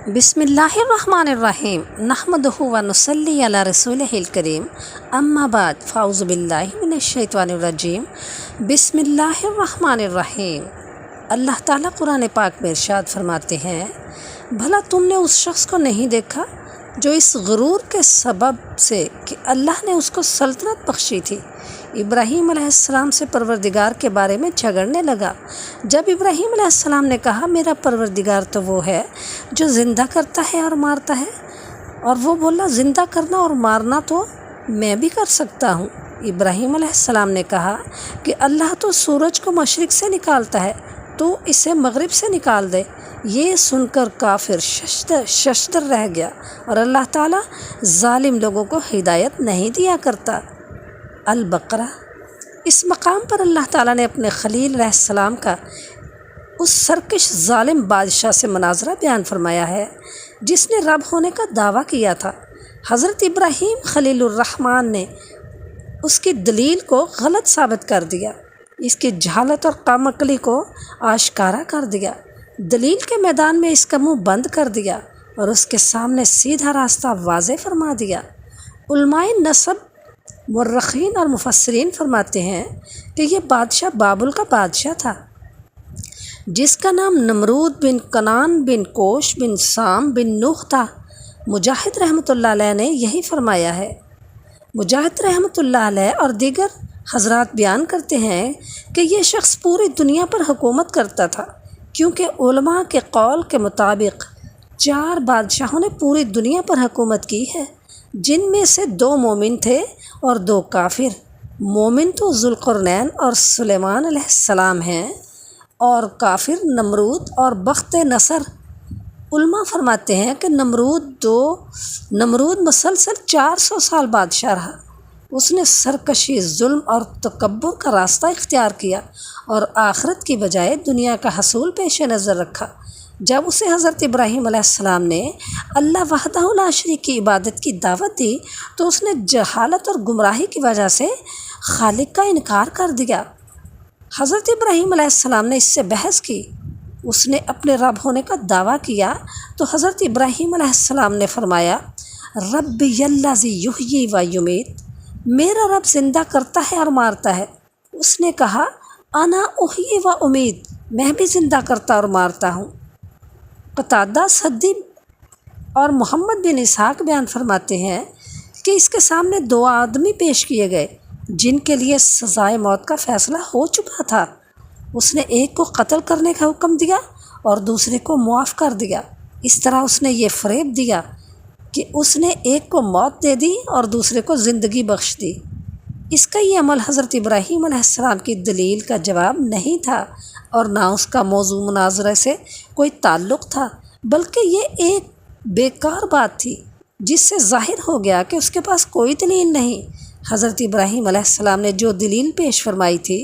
بسم اللہ الرحمن الرحیم نحمدہ و نصلی علی رسولہ الکریم اما بعد فاعوذ باللہ من الشیطان الرجیم بسم اللہ الرحمن الرحیم۔ اللہ تعالیٰ قرآن پاک میں ارشاد فرماتے ہیں، بھلا تم نے اس شخص کو نہیں دیکھا جو اس غرور کے سبب سے کہ اللہ نے اس کو سلطنت بخشی تھی، ابراہیم علیہ السلام سے پروردگار کے بارے میں جھگڑنے لگا۔ جب ابراہیم علیہ السلام نے کہا میرا پروردگار تو وہ ہے جو زندہ کرتا ہے اور مارتا ہے، اور وہ بولا زندہ کرنا اور مارنا تو میں بھی کر سکتا ہوں۔ ابراہیم علیہ السلام نے کہا کہ اللہ تو سورج کو مشرق سے نکالتا ہے، تو اسے مغرب سے نکال دے۔ یہ سن کر کافر ششدر رہ گیا، اور اللہ تعالیٰ ظالم لوگوں کو ہدایت نہیں دیا کرتا۔ البقرہ۔ اس مقام پر اللہ تعالیٰ نے اپنے خلیل علیہ السلام کا اس سرکش ظالم بادشاہ سے مناظرہ بیان فرمایا ہے جس نے رب ہونے کا دعویٰ کیا تھا۔ حضرت ابراہیم خلیل الرحمن نے اس کی دلیل کو غلط ثابت کر دیا، اس کی جہالت اور کم عقلی کو آشکارا کر دیا، دلیل کے میدان میں اس کا منہ بند کر دیا اور اس کے سامنے سیدھا راستہ واضح فرما دیا۔ علماء نسب، مورخین اور مفسرین فرماتے ہیں کہ یہ بادشاہ بابل کا بادشاہ تھا جس کا نام نمرود بن کنان بن کوش بن سام بن نوح تھا۔ مجاہد رحمۃ اللہ علیہ نے یہی فرمایا ہے۔ مجاہد رحمۃ اللہ علیہ اور دیگر حضرات بیان کرتے ہیں کہ یہ شخص پوری دنیا پر حکومت کرتا تھا، کیونکہ علماء کے قول کے مطابق 4 بادشاہوں نے پوری دنیا پر حکومت کی ہے، جن میں سے 2 مومن تھے اور 2 کافر۔ مومن تو ذوالقرنین اور سلیمان علیہ السلام ہیں، اور کافر نمرود اور بخت نصر۔ علماء فرماتے ہیں کہ نمرود مسلسل 400 سال بادشاہ رہا۔ اس نے سرکشی، ظلم اور تکبر کا راستہ اختیار کیا اور آخرت کی بجائے دنیا کا حصول پیش نظر رکھا۔ جب اسے حضرت ابراہیم علیہ السلام نے اللہ وحدہ لا شریک کی عبادت کی دعوت دی تو اس نے جہالت اور گمراہی کی وجہ سے خالق کا انکار کر دیا۔ حضرت ابراہیم علیہ السلام نے اس سے بحث کی، اس نے اپنے رب ہونے کا دعویٰ کیا تو حضرت ابراہیم علیہ السلام نے فرمایا، ربی الذی یحیی و یمیت، میرا رب زندہ کرتا ہے اور مارتا ہے۔ اس نے کہا، انا احیی و امیت، میں بھی زندہ کرتا اور مارتا ہوں۔ قتادہ سدی اور محمد بن اسحاق بیان فرماتے ہیں کہ اس کے سامنے 2 آدمی پیش کیے گئے جن کے لیے سزائے موت کا فیصلہ ہو چکا تھا۔ اس نے ایک کو قتل کرنے کا حکم دیا اور دوسرے کو معاف کر دیا۔ اس طرح اس نے یہ فریب دیا کہ اس نے ایک کو موت دے دی اور دوسرے کو زندگی بخش دی۔ اس کا یہ عمل حضرت ابراہیم علیہ السلام کی دلیل کا جواب نہیں تھا اور نہ اس کا موضوع مناظرے سے کوئی تعلق تھا، بلکہ یہ ایک بیکار بات تھی جس سے ظاہر ہو گیا کہ اس کے پاس کوئی دلیل نہیں۔ حضرت ابراہیم علیہ السلام نے جو دلیل پیش فرمائی تھی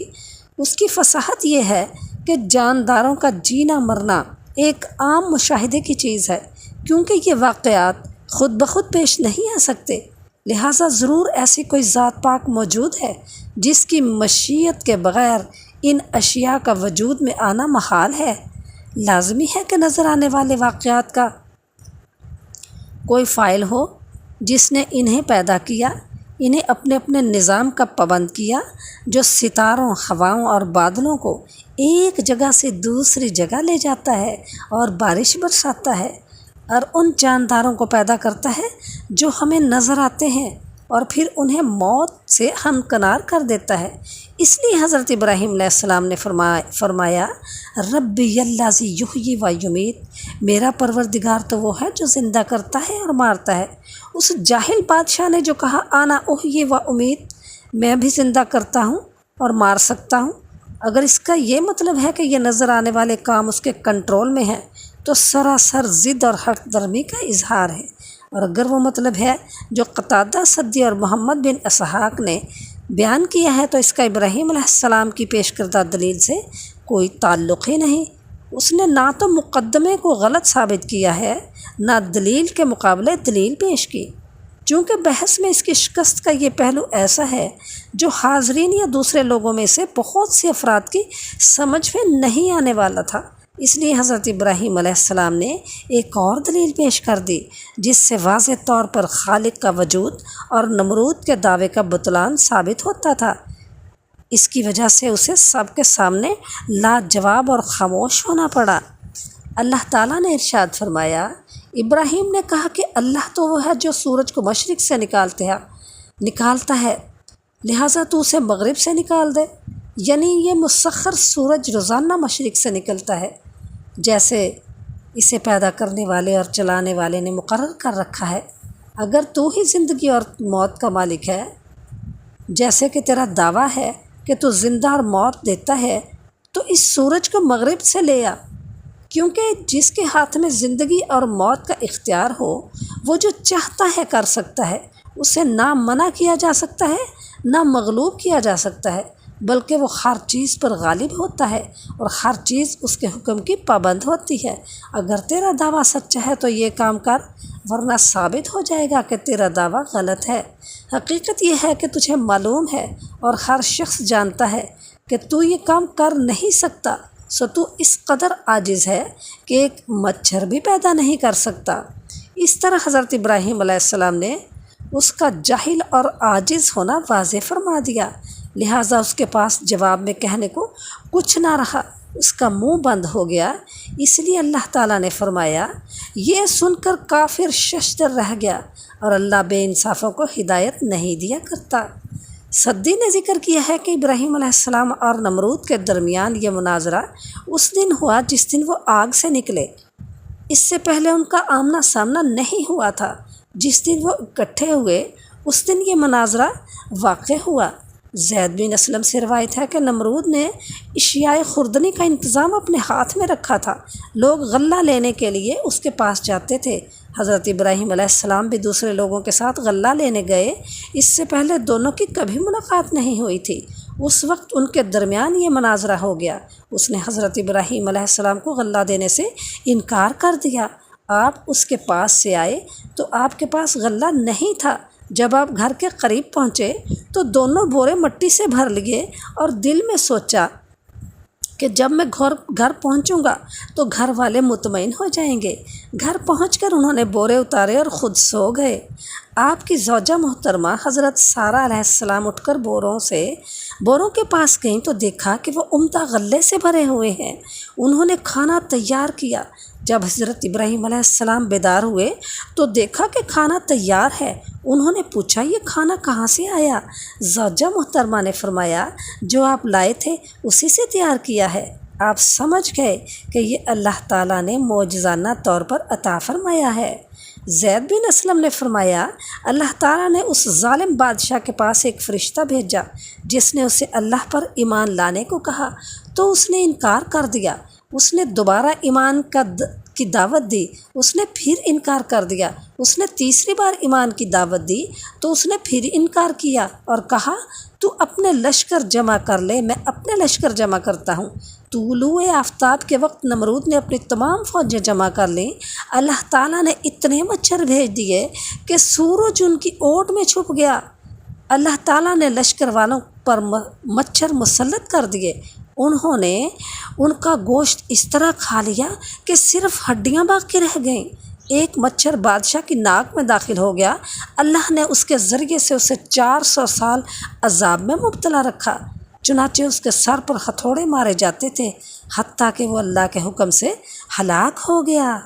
اس کی فصاحت یہ ہے کہ جانداروں کا جینا مرنا ایک عام مشاہدے کی چیز ہے، کیونکہ یہ واقعات خود بخود پیش نہیں آ سکتے، لہٰذا ضرور ایسی کوئی ذات پاک موجود ہے جس کی مشیت کے بغیر ان اشیاء کا وجود میں آنا محال ہے۔ لازمی ہے کہ نظر آنے والے واقعات کا کوئی فاعل ہو جس نے انہیں پیدا کیا، انہیں اپنے اپنے نظام کا پابند کیا، جو ستاروں، ہواؤں اور بادلوں کو ایک جگہ سے دوسری جگہ لے جاتا ہے اور بارش برساتا ہے، اور ان جانداروں کو پیدا کرتا ہے جو ہمیں نظر آتے ہیں اور پھر انہیں موت سے ہمکنار کر دیتا ہے۔ اس لیے حضرت ابراہیم علیہ السلام نے فرمایا، ربی الذی یحیی و یمیت، میرا پروردگار تو وہ ہے جو زندہ کرتا ہے اور مارتا ہے۔ اس جاہل بادشاہ نے جو کہا انا احیی و امیت، میں بھی زندہ کرتا ہوں اور مار سکتا ہوں، اگر اس کا یہ مطلب ہے کہ یہ نظر آنے والے کام اس کے کنٹرول میں ہیں تو سراسر ضد اور حق درمی کا اظہار ہے، اور اگر وہ مطلب ہے جو قتادہ سدی اور محمد بن اسحاق نے بیان کیا ہے تو اس کا ابراہیم علیہ السلام کی پیش کردہ دلیل سے کوئی تعلق ہی نہیں۔ اس نے نہ تو مقدمے کو غلط ثابت کیا ہے، نہ دلیل کے مقابلے دلیل پیش کی۔ چونکہ بحث میں اس کی شکست کا یہ پہلو ایسا ہے جو حاضرین یا دوسرے لوگوں میں سے بہت سے افراد کی سمجھ میں نہیں آنے والا تھا، اس لیے حضرت ابراہیم علیہ السلام نے ایک اور دلیل پیش کر دی جس سے واضح طور پر خالق کا وجود اور نمرود کے دعوے کا بطلان ثابت ہوتا تھا۔ اس کی وجہ سے اسے سب کے سامنے لاجواب اور خاموش ہونا پڑا۔ اللہ تعالیٰ نے ارشاد فرمایا، ابراہیم نے کہا کہ اللہ تو وہ ہے جو سورج کو مشرق سے نکالتا ہے، لہٰذا تو اسے مغرب سے نکال دے۔ یعنی یہ مسخر سورج روزانہ مشرق سے نکلتا ہے، جیسے اسے پیدا کرنے والے اور چلانے والے نے مقرر کر رکھا ہے۔ اگر تو ہی زندگی اور موت کا مالک ہے، جیسے کہ تیرا دعویٰ ہے کہ تو زندہ اور موت دیتا ہے، تو اس سورج کو مغرب سے لے آ، کیونکہ جس کے ہاتھ میں زندگی اور موت کا اختیار ہو وہ جو چاہتا ہے کر سکتا ہے، اسے نہ منع کیا جا سکتا ہے نہ مغلوب کیا جا سکتا ہے، بلکہ وہ ہر چیز پر غالب ہوتا ہے اور ہر چیز اس کے حکم کی پابند ہوتی ہے۔ اگر تیرا دعویٰ سچا ہے تو یہ کام کر، ورنہ ثابت ہو جائے گا کہ تیرا دعویٰ غلط ہے۔ حقیقت یہ ہے کہ تجھے معلوم ہے اور ہر شخص جانتا ہے کہ تو یہ کام کر نہیں سکتا، سو تو اس قدر عاجز ہے کہ ایک مچھر بھی پیدا نہیں کر سکتا۔ اس طرح حضرت ابراہیم علیہ السلام نے اس کا جاہل اور عاجز ہونا واضح فرما دیا، لہٰذا اس کے پاس جواب میں کہنے کو کچھ نہ رہا، اس کا منہ بند ہو گیا۔ اس لیے اللہ تعالیٰ نے فرمایا، یہ سن کر کافر ششدر رہ گیا اور اللہ بے انصافوں کو ہدایت نہیں دیا کرتا۔ سدی نے ذکر کیا ہے کہ ابراہیم علیہ السلام اور نمرود کے درمیان یہ مناظرہ اس دن ہوا جس دن وہ آگ سے نکلے۔ اس سے پہلے ان کا آمنا سامنا نہیں ہوا تھا۔ جس دن وہ اکٹھے ہوئے اس دن یہ مناظرہ واقع ہوا۔ زید بن اسلم سے روایت ہے کہ نمرود نے اشیاء خوردنی کا انتظام اپنے ہاتھ میں رکھا تھا۔ لوگ غلہ لینے کے لیے اس کے پاس جاتے تھے۔ حضرت ابراہیم علیہ السلام بھی دوسرے لوگوں کے ساتھ غلہ لینے گئے۔ اس سے پہلے دونوں کی کبھی ملاقات نہیں ہوئی تھی۔ اس وقت ان کے درمیان یہ مناظرہ ہو گیا۔ اس نے حضرت ابراہیم علیہ السلام کو غلہ دینے سے انکار کر دیا۔ آپ اس کے پاس سے آئے تو آپ کے پاس غلہ نہیں تھا۔ جب آپ گھر کے قریب پہنچے تو دونوں بورے مٹی سے بھر لیے اور دل میں سوچا کہ جب میں گھر پہنچوں گا تو گھر والے مطمئن ہو جائیں گے۔ گھر پہنچ کر انہوں نے بورے اتارے اور خود سو گئے۔ آپ کی زوجہ محترمہ حضرت سارہ علیہ السلام اٹھ کر بوروں کے پاس گئیں تو دیکھا کہ وہ عمدہ غلے سے بھرے ہوئے ہیں۔ انہوں نے کھانا تیار کیا۔ جب حضرت ابراہیم علیہ السلام بیدار ہوئے تو دیکھا کہ کھانا تیار ہے۔ انہوں نے پوچھا، یہ کھانا کہاں سے آیا؟ زوجہ محترمہ نے فرمایا، جو آپ لائے تھے اسی سے تیار کیا ہے۔ آپ سمجھ گئے کہ یہ اللہ تعالیٰ نے معجزانہ طور پر عطا فرمایا ہے۔ زید بن اسلم نے فرمایا، اللہ تعالیٰ نے اس ظالم بادشاہ کے پاس ایک فرشتہ بھیجا جس نے اسے اللہ پر ایمان لانے کو کہا تو اس نے انکار کر دیا۔ اس نے دوبارہ ایمان کی دعوت دی، اس نے پھر انکار کر دیا۔ اس نے تیسری بار ایمان کی دعوت دی تو اس نے پھر انکار کیا اور کہا، تو اپنے لشکر جمع کر لے، میں اپنے لشکر جمع کرتا ہوں۔ طلوع آفتاب کے وقت نمرود نے اپنی تمام فوجیں جمع کر لیں۔ اللہ تعالیٰ نے اتنے مچھر بھیج دیے کہ سورج ان کی اوٹ میں چھپ گیا۔ اللہ تعالیٰ نے لشکر والوں پر مچھر مسلط کر دیے۔ انہوں نے ان کا گوشت اس طرح کھا لیا کہ صرف ہڈیاں باقی رہ گئیں۔ ایک مچھر بادشاہ کی ناک میں داخل ہو گیا۔ اللہ نے اس کے ذریعے سے اسے 400 سال عذاب میں مبتلا رکھا۔ چنانچہ اس کے سر پر ہتھوڑے مارے جاتے تھے، حتیٰ کہ وہ اللہ کے حکم سے ہلاک ہو گیا۔